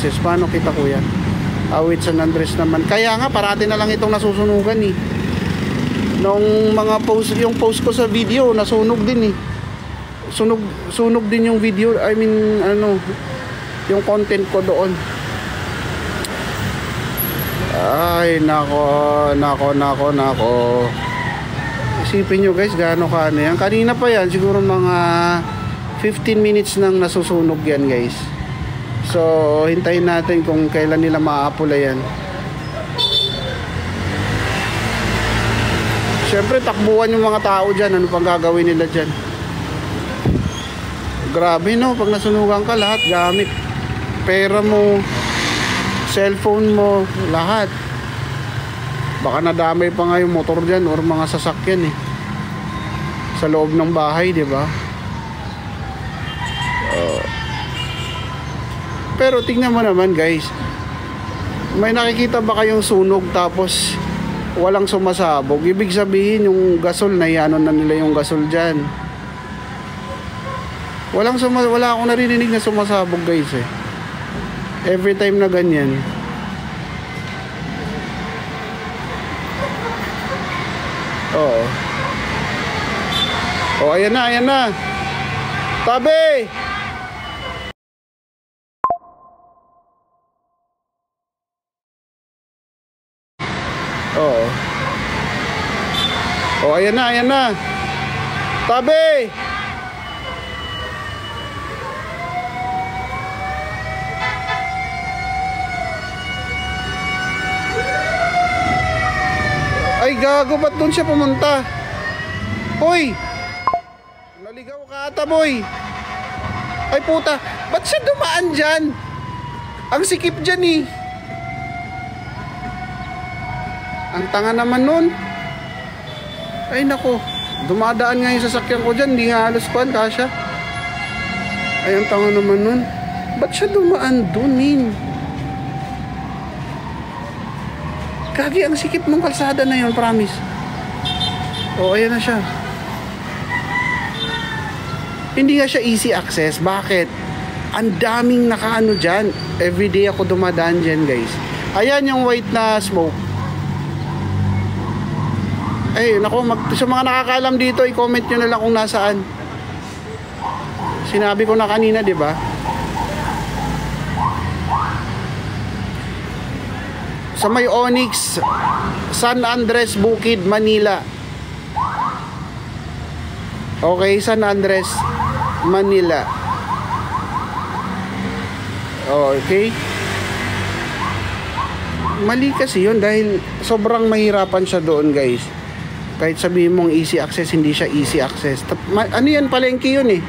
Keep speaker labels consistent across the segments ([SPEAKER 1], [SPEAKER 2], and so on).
[SPEAKER 1] access. Paano kita kuya? Awit San Andres naman. Kaya nga parati na lang itong nasusunugan eh. Nung mga post, yung post ko sa video, nasunog din eh. Sunog din yung video, I mean ano, yung content ko doon. Ay nako. Isipin nyo guys, gaano ka ano yan. Kanina pa yan, siguro mga 15 minutes nang nasusunog yan guys. So hintayin natin kung kailan nila maaapula yan. Siyempre takbuhan yung mga tao dyan. Ano pang gagawin nila dyan? Grabe no, pag nasunugan ka, lahat gamit. Pera mo, cellphone mo, lahat. Baka nadamay pa nga yung motor dyan or mga sasakyan eh. Sa loob ng bahay, di ba? Pero tingnan mo naman guys, may nakikita ba kayong sunog tapos walang sumasabog? Ibig sabihin yung gasol na ano na nila yung gasol dyan. Wala akong narinig na sumasabog guys eh. Every time na ganyan. Oo. Oh, ayan na. Tabi! Oo. Oh, ayan na. Tabi! Ay gago, ba't doon siya pumunta? Hoy! Naligaw ka ata boy. Ay puta, ba't siya dumaan dyan? Ang sikip dyan eh. Ang tanga naman nun. Ay nako, dumadaan nga yung sasakyan ko dyan. Hindi nga halos pan, kasya. Ay ang tanga naman nun. Ba't siya dumaan dun eh? Kagi, ang sikip ng kalsada na yun, promise. O, ayan na siya. Hindi nga siya easy access. Bakit? Ang daming nakaano dyan. Everyday ako dumadaan dyan, guys. Ayan yung white na smoke. Ay, naku, sa mga nakakaalam dito, i-comment nyo na lang kung nasaan. Sinabi ko na kanina, di ba? Sa may Onyx, San Andres, Bukid, Manila. Okay, San Andres, Manila. Okay. Mali kasi yun dahil sobrang mahirapan siya doon guys. Kahit sabihin mong easy access, hindi siya easy access. Ano yan, palengke yun eh.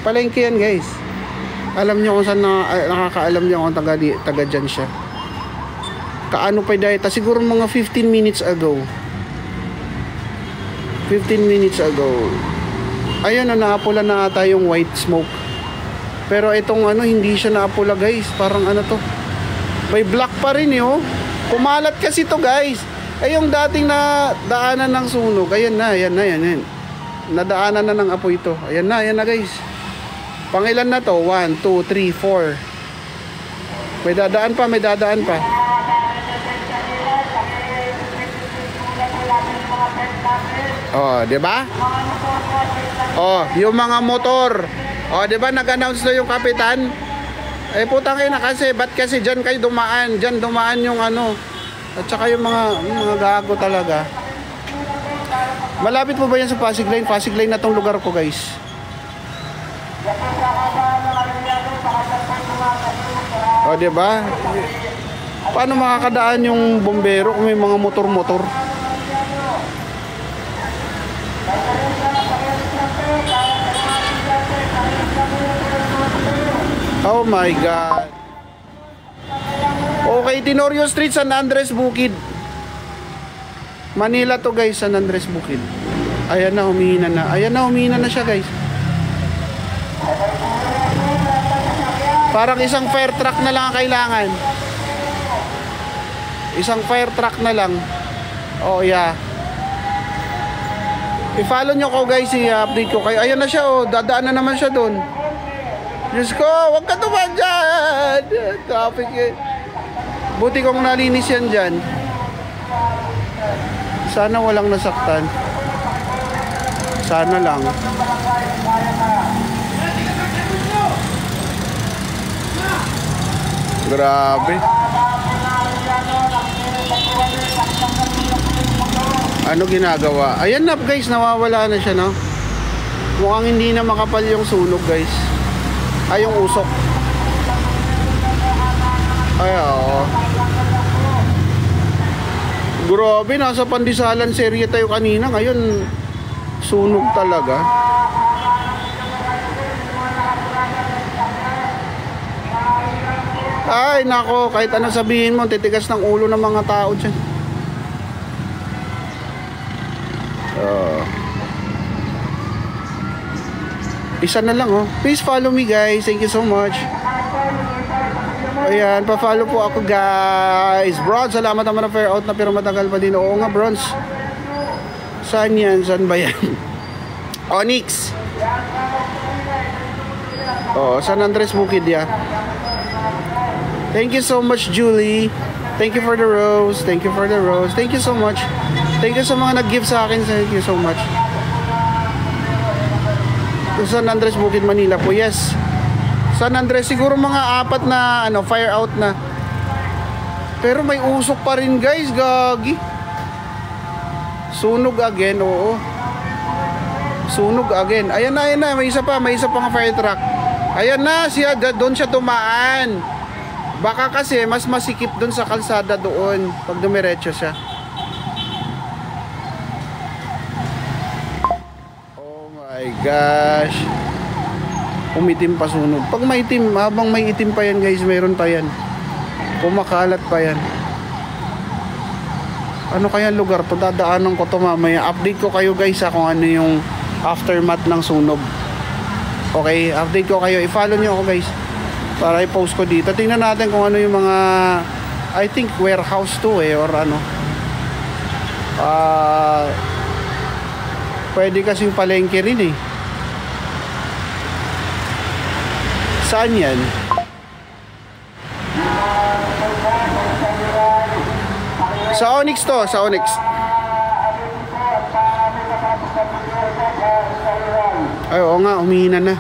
[SPEAKER 1] Palengke yan guys. Alam nyo kung saan nakakaalam nyo kung taga dyan siya. Kaano pa dahil, siguro mga 15 minutes ago. 15 minutes ago. Ayun na, naapula na ata yung white smoke. Pero itong ano, hindi siya naapula guys. Parang ano to, may black pa rin eh oh. Kumalat kasi to guys. Ay yung dating na daanan ng sunog. Ayan na. Nadaanan na ng apoy ito. Ayan na guys. Pangilan na to? 1, 2, 3, 4. May dadaan pa. Oh, 'di ba? Oh, yung mga motor. Oh, 'di ba nag-announce na yung kapitan? Eh putang ina kasi, ba't kasi diyan kayo dumaan? Diyan dumaan yung ano. At saka yung mga gago talaga. Malapit po ba yan sa Pasig Line? Pasig Line na tong lugar ko, guys. Oh, 'di ba? Paano makakadaan yung bombero kung may mga motor-motor? Oh my God. Okay, Tenorio Street, San Andres, Bukid, Manila to guys, San Andres, Bukid. Ayan na, humihina na. Humihina na siya guys. Parang isang fire truck na lang ang kailangan. Isang fire truck na lang. Oh yeah. I-follow nyo ko guys, i-update ko kayo. Ayan na siya oh, dadaan na naman siya doon. Diyos ko, huwag ka tuman dyan. Traffic eh. Buti kong nalinis yan dyan. Sana walang nasaktan. Sana lang. Grabe. Ano ginagawa? Ayan na guys, nawawala na siya, no? Mukhang hindi na makapal yung sunog guys. Ay, yung usok. Ay, oo. Grabe, nasa Pandisalan serye tayo kanina. Ngayon, sunog talaga. Ay, nako, kahit ano sabihin mo, titigas ng ulo ng mga tao dyan. Isa na lang, oh. Please follow me, guys. Thank you so much. Ayan, pa-follow po ako, guys. Bronze, salamat naman na fair out na pero matagal pa din. Oo nga, Bronze. Saan yan? Saan ba yan? Onyx. Oh, San Andres Bukid, yeah. Thank you so much, Julie. Thank you for the rose. Thank you for the rose. Thank you so much. Thank you sa mga nag-give sa akin. Thank you so much. San Andres Bukid, Manila po. Yes. San Andres, siguro mga 4 na ano, fire out na. Pero may usok pa rin, guys. Gagi. Sunog again, oo. Sunog again. Ayan na. May isa pa nga fire truck. Ayan na, doon siya tumaan. Baka kasi mas masikip doon sa kalsada doon pag dumiretso siya. Oh my gosh. Umitim pa sunog. Pag maitim, habang may itim pa yan guys, mayroon pa yan. Kumakalat pa yan. Ano kaya lugar to? Dadaanan ko to mamaya. Update ko kayo guys kung ano yung aftermath ng sunog. Okay, update ko kayo. I-follow nyo ako guys para i-post ko dito. Tingnan natin kung ano yung mga, I think warehouse to or ano. Pwede kasing palengke rin eh. Saan yan? Sa Onyx to, sa Onyx. Ay, oo nga, umihina na.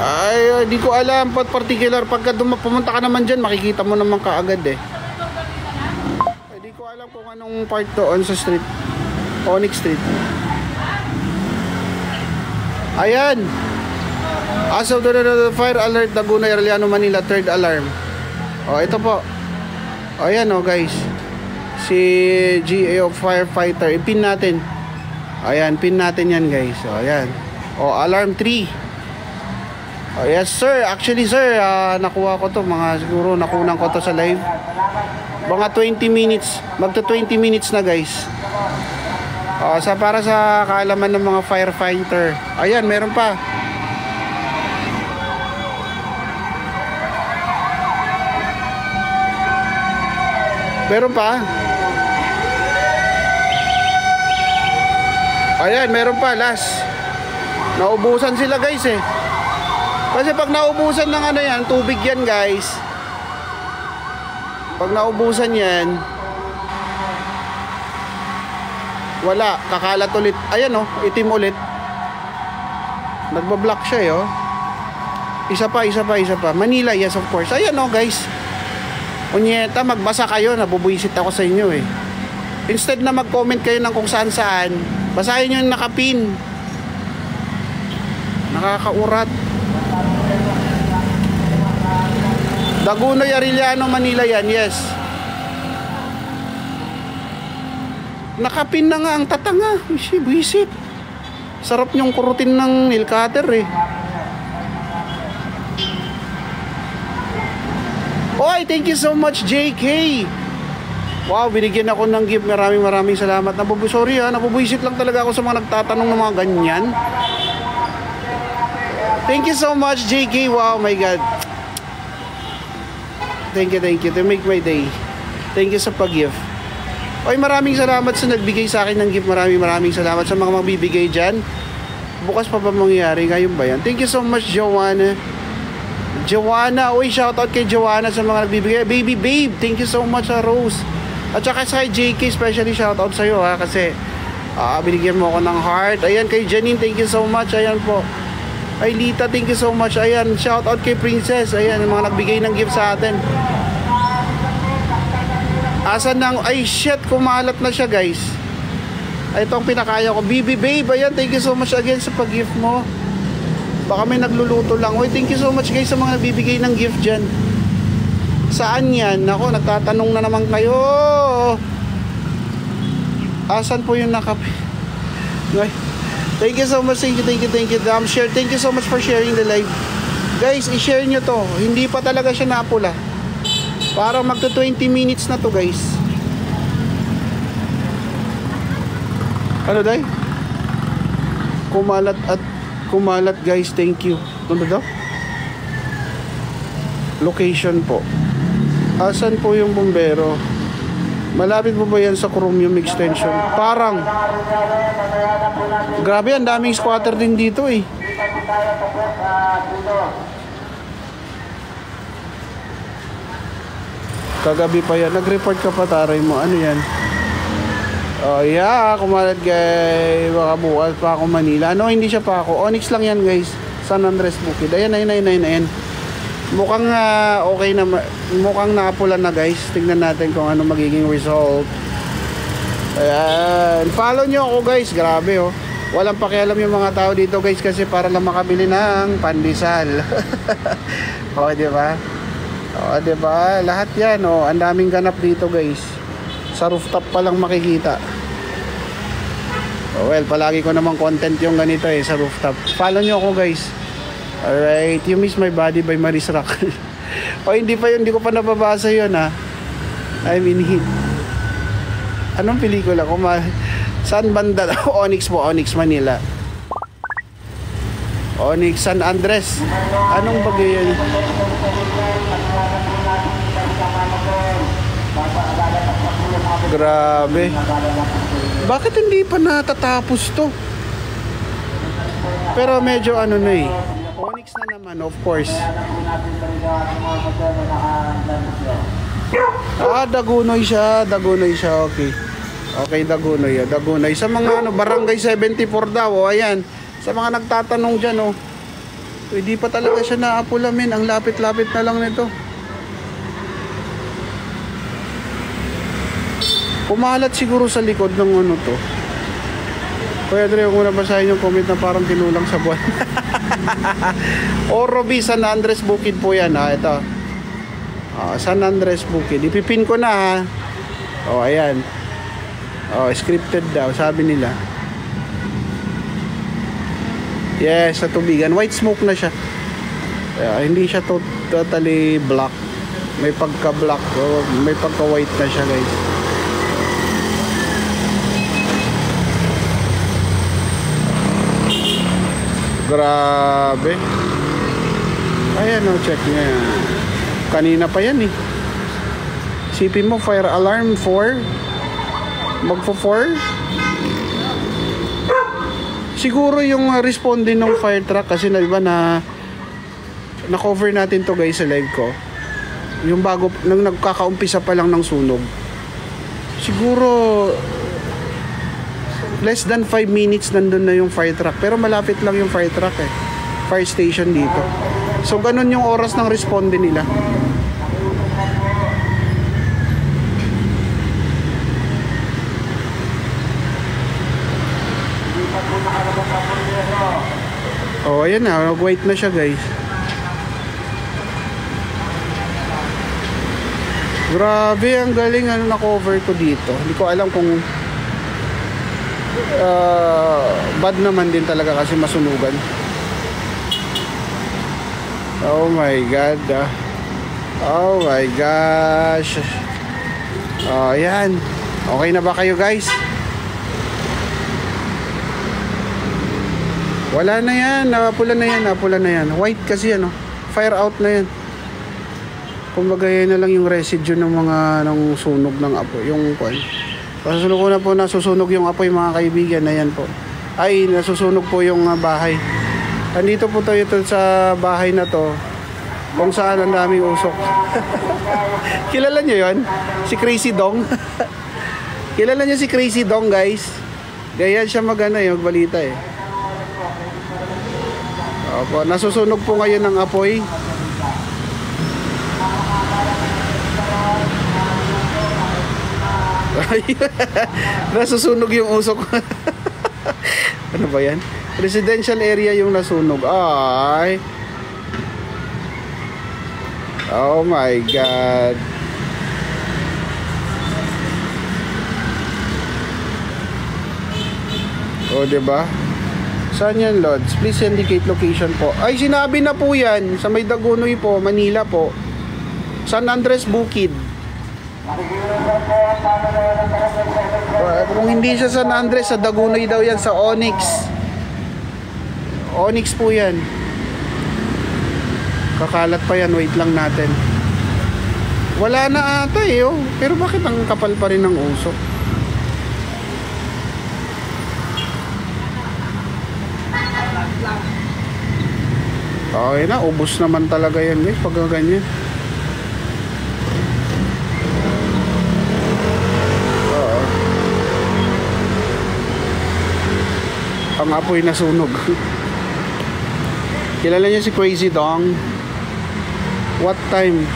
[SPEAKER 1] Ay, di ko alam pat particular. Pagka pumunta ka naman dyan, makikita mo naman kaagad eh. Ay, di ko alam kung anong part doon sa street, Onyx Street. Ayan. As of the fire alert, Laguna, Arellano, Manila, third alarm. Oh, ito po. Ayan oh guys. Si GA of firefighter, ipin natin. Ayan, pin natin yan guys. Oh, ayan. Oh, alarm 3. Oh, yes sir, actually sir, nakuha ko to, siguro nakunan ko to sa live. Mga 20 minutes, magto 20 minutes na guys. Para sa kaalaman ng mga firefighter. Ayan, meron pa. Meron pa. Ayan, meron pa, last. Naubusan sila guys eh. Kasi pag naubusan ng ano yan, tubig yan guys. Pag naubusan yan, wala, kakalat ulit. Ayan oh, itim ulit. Nagbablock siya eh oh. Isa pa. Manila, yes of course. Ayan oh guys. Unyeta, magbasa kayo, nabubuisit ako sa inyo eh. Instead na mag-comment kayo ng kung saan, basahin nyo yung nakapin. Nakakaurat. Laguna, Arellano, Manila yan, yes. Nakapin na nga ang tatanga. Buisit. Sarap nyong kurutin ng nail cutter eh. Oy, thank you so much JK. Wow, binigyan ako ng gift. Maraming salamat. Sorry nabubuisit lang talaga ako sa mga nagtatanong ng mga ganyan. Thank you so much JK. Wow, my God. Thank you. To make my day. Thank you sa pag-gift. Oy, maraming salamat sa nagbigay sa akin ng gift. Maraming salamat sa mga magbibigay dyan. Bukas pa ba mangyayari? Ngayon ba yan? Thank you so much, Joanna. Uy, shoutout kay Joanna sa mga nagbibigay. Baby babe, thank you so much, Rose. At saka sa JK, especially shoutout sa'yo ha, kasi binigyan mo ako ng heart. Ayan, kay Janine, thank you so much. Ayan po. Ay, Lita, thank you so much. Ayan, shoutout kay Princess. Ayan, yung mga nagbigay ng gift sa atin. Asan nang, ay shit, kumalat na siya guys. Ay, ito ang pinakaya ko. BB babe, ayan, thank you so much again sa pag-gift mo. Baka may nagluluto lang. Uy, thank you so much guys sa mga nagbibigay ng gift dyan. Saan yan? Ako, nagtatanong na naman kayo. Asan po yung nakapi? Thank you so much. Thank you. Share. Thank you so much for sharing the live. Guys, i-share nyo to. Hindi pa talaga siya napula. Parang magto 20 minutes na to guys. Ano day? Kumalat guys, thank you. Doon daw? Location po. Asan po yung bumbero? Malapit po ba yan sa Chromium extension? Parang. Grabe, ang daming squatter din dito eh. Kagabi pa yan. Nag-report ka pa, taray mo. Ano yan? Oh yeah, kumalat guys. Baka bukas pa ako Manila. No, hindi siya pa ako. Onyx lang yan guys. San Andres Bukid. Ayan. Mukhang okay na. Mukhang napula na guys. Tingnan natin kung ano magiging result. Ayan. Follow nyo ako guys. Grabe oh. Walang pakialam yung mga tao dito guys. Kasi para lang makabili ng pandesal. O diba? Lahat yan oh. Ang daming ganap dito guys. Sa rooftop pa lang makikita. Oh, well, palagi ko namang content yung ganito eh sa rooftop. Follow nyo ako guys. Alright, You Miss My Body by Maris Rock. O hindi pa yun, hindi ko pa nababasa yun ha. I mean, anong pelikula? Saan banda? Onyx po, Onyx Manila. Onyx San Andres. Anong bagay yan? Grabe. Bakit hindi pa natatapos to? Pero medyo ano na eh. Onyx na naman, of course. Dagunoy siya, okay. Okay, Dagunoy. Sa mga Barangay 74 daw, ayan. Sa mga nagtatanong dyan, hindi pa talaga siya naapula, men. Ang lapit-lapit na lang nito. Kumalat siguro sa likod ng to. Kuya Dre, huwag mo na basahin yung comment na parang tinulang sa buwan. Orobi, San Andres Bukid po yan ha. Ito. San Andres Bukid. Ipipin ko na ha. Ayan. Scripted daw, sabi nila. Yes, sa tubigan. White smoke na siya. Hindi siya totally black. May pagka-black. May pagka-white na siya guys. Grabe. Ayan check niya. Kanina pa yan eh. Sipin mo, fire alarm 4. Magpo 4. Siguro yung responde ng fire truck kasi diba na cover natin to guys sa live ko. Yung bago, nang nagkakaumpisa pa lang ng sunog. Siguro less than 5 minutes nandun na yung fire truck. Pero malapit lang yung fire truck eh. Fire station dito. So ganun yung oras ng responde nila. Ayan na. Nag-wait na siya guys. Grabe, ang galing na-cover ko dito. Hindi ko alam kung bad naman din talaga kasi masunugan. Oh my god. Oh my gosh. Ayan. Okay na ba kayo guys? Wala na yan. Napula na yan. White kasi yan. Fire out na yan. Kumbaga yan na lang yung residue ng mga sunog ng apo. Yung Pasusunog ko na po, nasusunog yung apoy mga kaibigan. Ayan po. Ay, nasusunog po yung bahay. Andito po tayo sa bahay na to, kung saan ang daming usok. Kilala nyo yun? Si Crazy Dong. Kilala nyo si Crazy Dong, guys? Ganyan siya magbalita eh. Opo, nasusunog po ngayon ng apoy. Nasusunog yung usok. Ano ba yan? Residential area yung nasunog. Ay. Oh my God. O, diba? Saan yan, Lods? Please indicate location po. Ay, sinabi na po yan. Sa may Dagunoy po, Manila po. San Andres Bukid. Kung hindi siya San Andres, sa Dagunoy daw yan, sa Onyx. Onyx po yan. Kakalat pa yan, wait lang natin. Wala na ata eh, oh. Pero bakit ang kapal pa rin ng usok? Okay na, ubos naman talaga yan guys, pag ganyan. Ang apoy nasunog. Kilala niyo si Crazy Dong? What time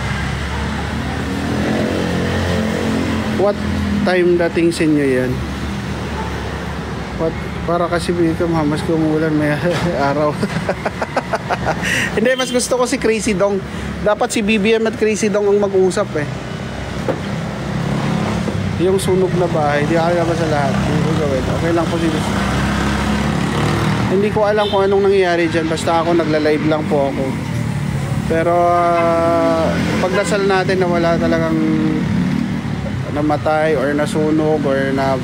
[SPEAKER 1] dating sa inyo yan? What? Para kasi dito mas kumulan may araw. Hindi, mas gusto ko si Crazy Dong. Dapat si BBM at Crazy Dong ang mag-uusap eh. Yung sunog na bahay, di kaya ba sa lahat? Okay lang po sila. Hindi ko alam kung anong nangyayari dyan. Basta ako nagla-live lang po ako. Pero pagdasal natin na wala talagang namatay or nasunog or na,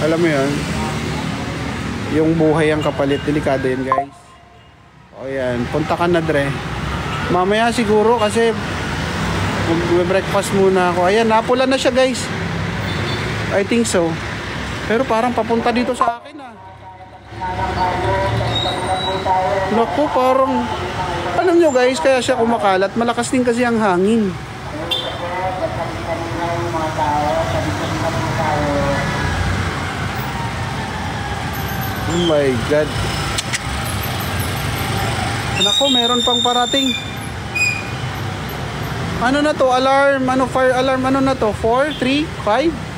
[SPEAKER 1] alam mo yun, yung buhay ang kapalit. Delikado yun guys. O yan, punta ka na Dre. Mamaya siguro kasi mag-breakfast muna ako. Ayan, napula na siya guys. I think so. Pero parang papunta dito sa akin ah. Naku, parang alam nyo guys, kaya siya kumakalat. Malakas din kasi ang hangin. Oh my God. Naku, meron pang parating. Ano na to? Alarm, ano, fire alarm, ano na to? 4, 3, 5?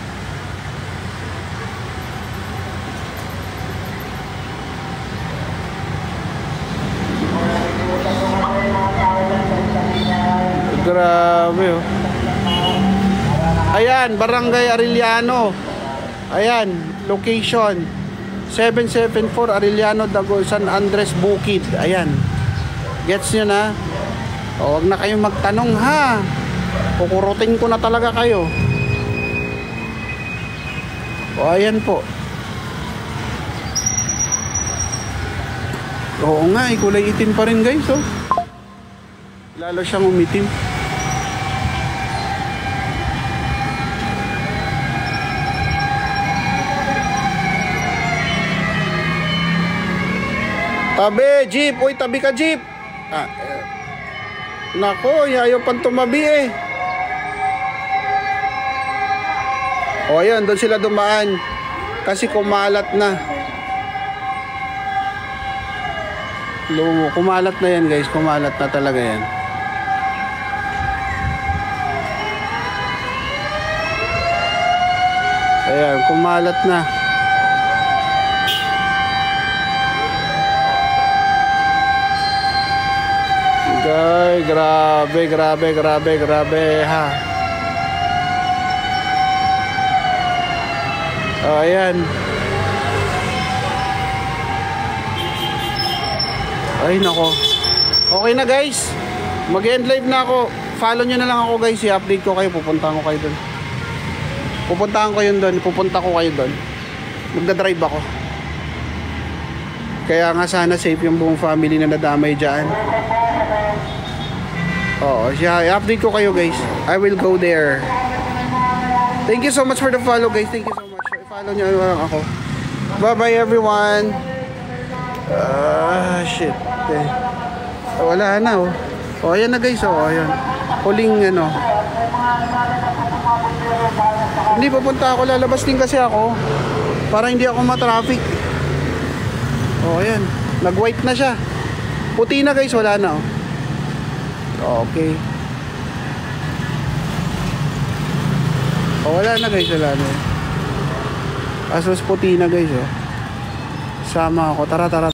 [SPEAKER 1] Grabe oh. Ayan, Barangay Arellano. Ayan, location 774 Arellano, Dago, San Andres Bukid. Ayan. Gets nyo na? O, huwag na kayong magtanong ha. Kukurutin ko na talaga kayo. O, ayan po. Oo nga, kulay itim pa rin guys oh. Lalo siyang umitim. Tabi, jeep. Uy, tabi ka, jeep. Nako, ayaw pang tumabi eh. O, ayun, doon sila dumaan. Kasi kumalat na. Kumalat na yan, guys. Kumalat na talaga yan. Ayan, kumalat na. Ay, grabe ha. Oh, ayan. Ay, nako. Okay na guys. Mag-end live na ako. Follow nyo na lang ako guys. I-update ko kayo. Pupuntahan ko kayo doon. Pupunta ko kayo doon. Magdadrive ako. Kaya nga sana safe yung buong family na nadamay dyan. Oo, i-update ko kayo guys. I will go there. Thank you so much for the follow guys. Thank you so much. I-follow nyo lang ako. Bye bye everyone. Shit. Okay. Wala na oh. Oh, ayan na guys. Oh, ayan. Huling ano. Hindi papunta ako. Lalabas din kasi ako. Para hindi ako ma-traffic. Oh, ayan. Nag-white na siya. Puti na guys. Wala na oh. Okay. Oh, wala na guys. Wala na. Asos puti na guys oh. Sama ako. Tara tara.